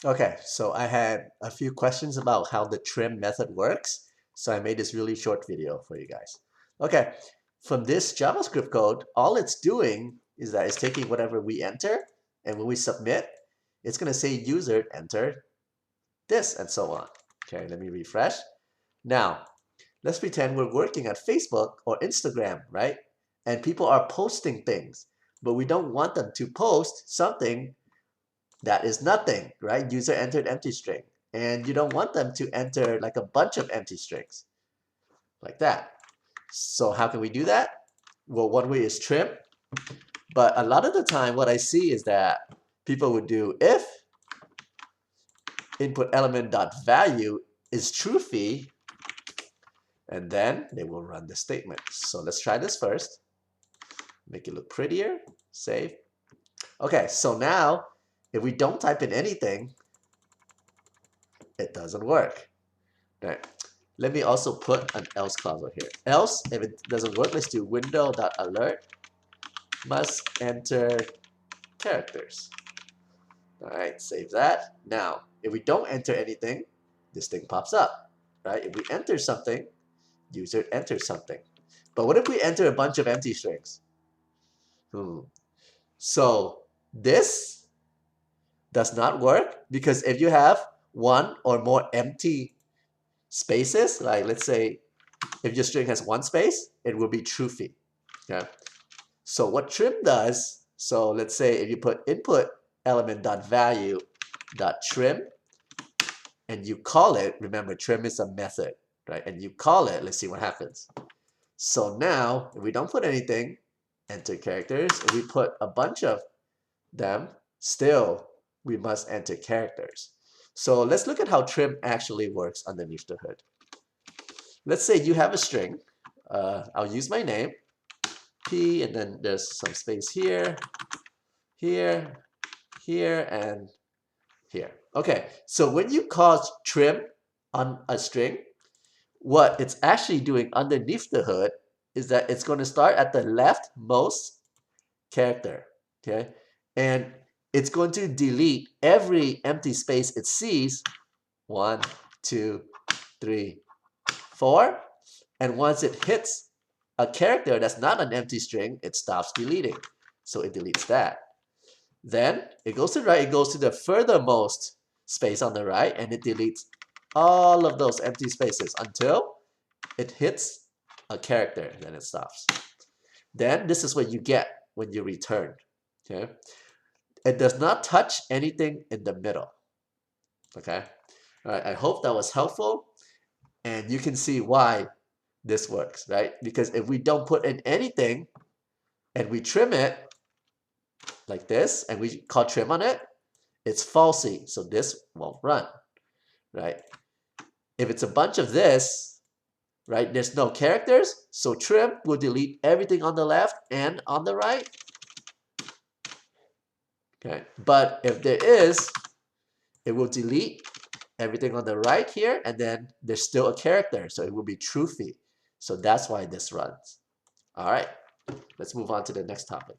Okay, so I had a few questions about how the trim method works, so I made this really short video for you guys. Okay, from this JavaScript code, all it's doing is that it's taking whatever we enter, and when we submit, it's going to say user enter this and so on. Okay, let me refresh. Now, let's pretend we're working at Facebook or Instagram, right? And people are posting things, but we don't want them to post something that is nothing, right? User entered empty string. And you don't want them to enter like a bunch of empty strings like that. So how can we do that? Well, one way is trim, but a lot of the time what I see is that people would do if input element dot value is truthy, and then they will run the statement. So let's try this first. Make it look prettier. Save. Okay, so now if we don't type in anything, it doesn't work. Right. Let me also put an else clause over here. Else, if it doesn't work, let's do window.alert must enter characters. All right, save that. Now, if we don't enter anything, this thing pops up, right? If we enter something, user enters something. But what if we enter a bunch of empty strings? So this does not work because if you have one or more empty spaces, like let's say if your string has one space, it will be truthy. Okay. So what trim does, so let's say if you put input element dot value dot trim and you call it, remember trim is a method, right? And you call it, let's see what happens. So now if we don't put anything, enter characters. If we put a bunch of them, still we must enter characters. So let's look at how trim actually works underneath the hood. Let's say you have a string. I'll use my name, P, and then there's some space here, here, here, and here. Okay, so when you call trim on a string, what it's actually doing underneath the hood is that it's going to start at the leftmost character, okay? And it's going to delete every empty space it sees, 1, 2, 3, 4, and once it hits a character that's not an empty string, it stops deleting. So it deletes that. Then it goes to the right, it goes to the furthermost space on the right, and it deletes all of those empty spaces until it hits a character, then it stops. Then this is what you get when you return. Okay, it does not touch anything in the middle. Okay, all right. I hope that was helpful, and you can see why this works, right? Because if we don't put in anything and we trim it like this, and we call trim on it, it's falsy, so this won't run, right? If it's a bunch of this, right, there's no characters, so trim will delete everything on the left and on the right. Okay, but if there is, it will delete everything on the right here, and then there's still a character, so it will be truthy. So that's why this runs. All right, let's move on to the next topic.